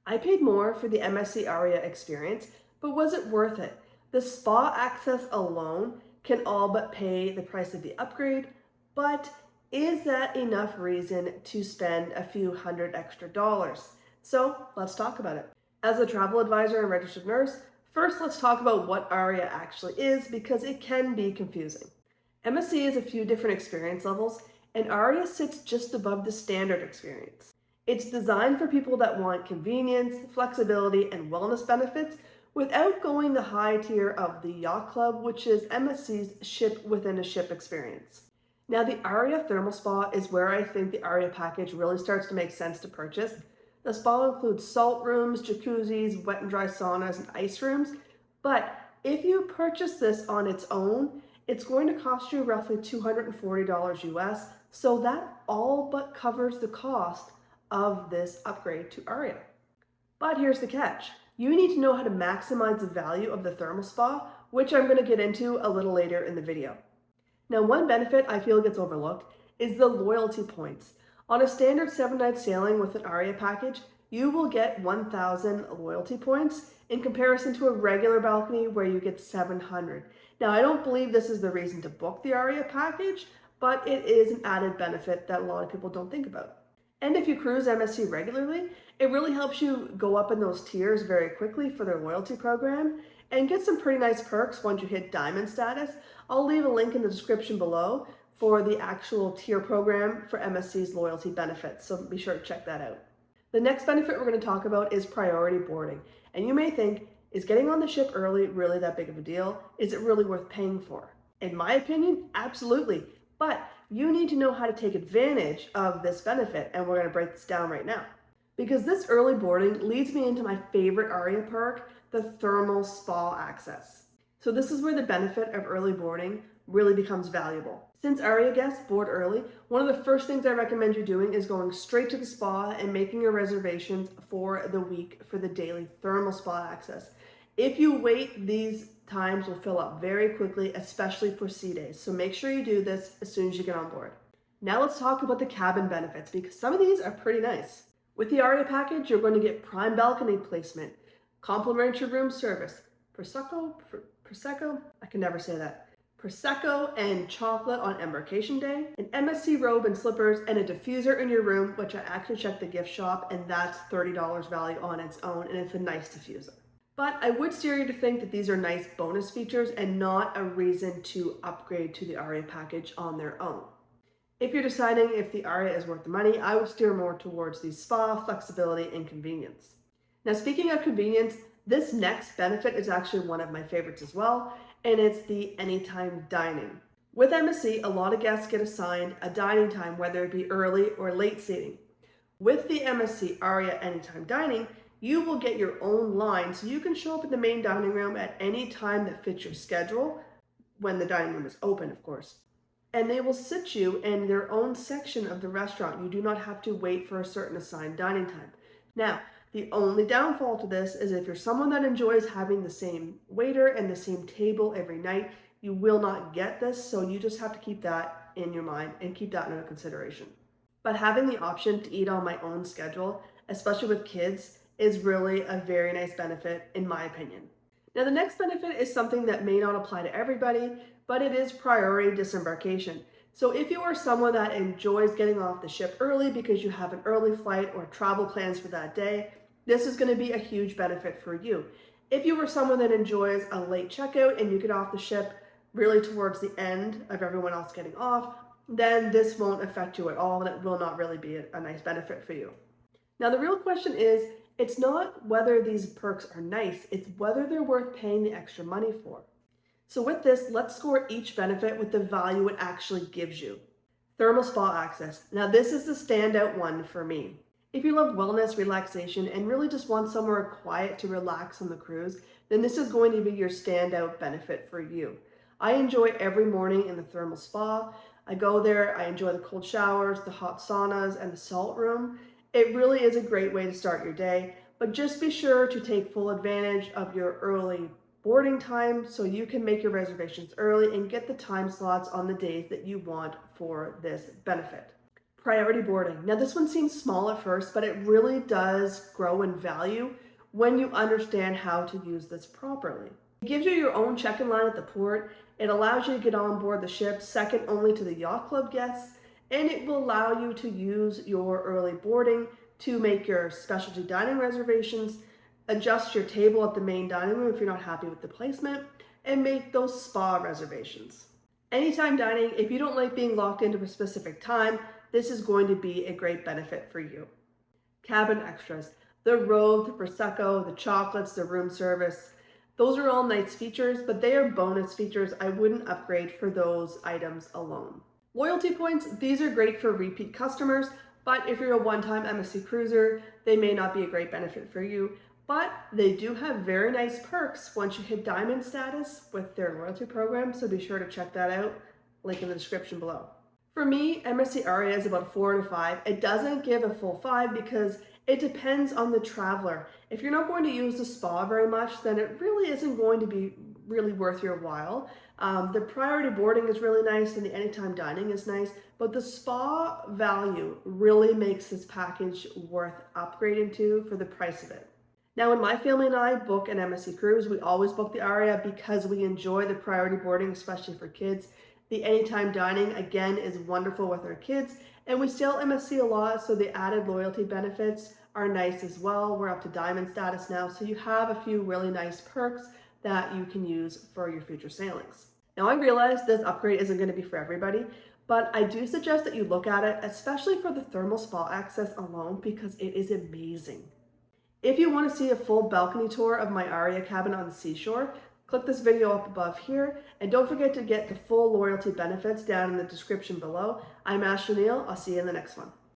I paid more for the MSC Aurea Experience, but was it worth it? The spa access alone can all but pay the price of the upgrade, but is that enough reason to spend a few hundred extra dollars? So let's talk about it. As a travel advisor and registered nurse, first let's talk about what Aria actually is because it can be confusing. MSC is a few different experience levels, and Aria sits just above the standard experience. It's designed for people that want convenience, flexibility, and wellness benefits without going the high tier of the Yacht Club, which is MSC's ship within a ship experience. Now, the Aria Thermal Spa is where I think the Aria package really starts to make sense to purchase. The spa includes salt rooms, jacuzzis, wet and dry saunas, and ice rooms. But if you purchase this on its own, it's going to cost you roughly $240 US. So that all but covers the cost of this upgrade to Aria. But here's the catch. You need to know how to maximize the value of the thermal spa, which I'm going to get into a little later in the video. Now, one benefit I feel gets overlooked is the loyalty points. On a standard 7-night sailing with an Aria package, you will get 1,000 loyalty points in comparison to a regular balcony where you get 700. Now, I don't believe this is the reason to book the Aria package, but it is an added benefit that a lot of people don't think about. And if you cruise MSC regularly, it really helps you go up in those tiers very quickly for their loyalty program and get some pretty nice perks once you hit diamond status. I'll leave a link in the description below for the actual tier program for MSC's loyalty benefits, so be sure to check that out. The next benefit we're going to talk about is priority boarding. And you may think, is getting on the ship early really that big of a deal? Is it really worth paying for? In my opinion, absolutely. But you need to know how to take advantage of this benefit, and we're going to break this down right now. Because this early boarding leads me into my favorite Aria perk, the thermal spa access. So this is where the benefit of early boarding really becomes valuable. Since Aria guests board early, one of the first things I recommend you doing is going straight to the spa and making your reservations for the week for the daily thermal spa access. If you wait, these times will fill up very quickly, especially for sea days. So make sure you do this as soon as you get on board. Now let's talk about the cabin benefits because some of these are pretty nice. With the Aria package, you're going to get prime balcony placement, complimentary room service, Prosecco, I can never say that, Prosecco and chocolate on embarkation day, an MSC robe and slippers, and a diffuser in your room, which I actually checked the gift shop, and that's $30 value on its own, and it's a nice diffuser. But I would steer you to think that these are nice bonus features and not a reason to upgrade to the Aria package on their own. If you're deciding if the Aria is worth the money, I would steer more towards the spa, flexibility, and convenience. Now, speaking of convenience, this next benefit is actually one of my favorites as well, and it's the anytime dining. With MSC, a lot of guests get assigned a dining time, whether it be early or late seating. With the MSC Aurea Anytime Dining, you will get your own line, so you can show up in the main dining room at any time that fits your schedule, when the dining room is open, of course. And they will sit you in their own section of the restaurant. You do not have to wait for a certain assigned dining time. Now, the only downfall to this is if you're someone that enjoys having the same waiter and the same table every night, you will not get this, so you just have to keep that in your mind and keep that under consideration. But having the option to eat on my own schedule, especially with kids, is really a very nice benefit in my opinion. Now, the next benefit is something that may not apply to everybody, but it is priority disembarkation. So if you are someone that enjoys getting off the ship early because you have an early flight or travel plans for that day, this is going to be a huge benefit for you. If you were someone that enjoys a late checkout and you get off the ship really towards the end of everyone else getting off, then this won't affect you at all and it will not really be a nice benefit for you. Now, the real question is, it's not whether these perks are nice, it's whether they're worth paying the extra money for. So with this, let's score each benefit with the value it actually gives you. Thermal spa access. Now this is the standout one for me. If you love wellness, relaxation, and really just want somewhere quiet to relax on the cruise, then this is going to be your standout benefit for you. I enjoy every morning in the thermal spa. I go there, I enjoy the cold showers, the hot saunas, and the salt room. It really is a great way to start your day, but just be sure to take full advantage of your early boarding time so you can make your reservations early and get the time slots on the days that you want for this benefit. Priority boarding. Now, this one seems small at first, but it really does grow in value when you understand how to use this properly. It gives you your own check-in line at the port. It allows you to get on board the ship second only to the yacht club guests, and it will allow you to use your early boarding to make your specialty dining reservations, adjust your table at the main dining room if you're not happy with the placement, and make those spa reservations. Anytime dining, if you don't like being locked into a specific time, this is going to be a great benefit for you. Cabin extras. The robe, the Prosecco, the chocolates, the room service. Those are all nice features, but they are bonus features. I wouldn't upgrade for those items alone. Loyalty points, these are great for repeat customers, but if you're a one-time MSC cruiser, they may not be a great benefit for you. But they do have very nice perks once you hit diamond status with their loyalty program, so be sure to check that out. Link in the description below. For me, MSC Aurea is about a 4 out of 5. It doesn't give a full 5 because it depends on the traveler. If you're not going to use the spa very much, then it really isn't going to be really worth your while. The priority boarding is really nice and the anytime dining is nice, but the spa value really makes this package worth upgrading to for the price of it. Now, when my family and I book an MSC cruise, we always book the Aurea because we enjoy the priority boarding, especially for kids. The anytime dining, again, is wonderful with our kids, and we still MSC a lot, so the added loyalty benefits are nice as well. We're up to diamond status now, so you have a few really nice perks that you can use for your future sailings. Now, I realize this upgrade isn't going to be for everybody, but I do suggest that you look at it, especially for the thermal spa access alone, because it is amazing. If you want to see a full balcony tour of my Aurea cabin on the seashore, click this video up above here, and don't forget to get the full loyalty benefits down in the description below. I'm Ash O'Neill. I'll see you in the next one.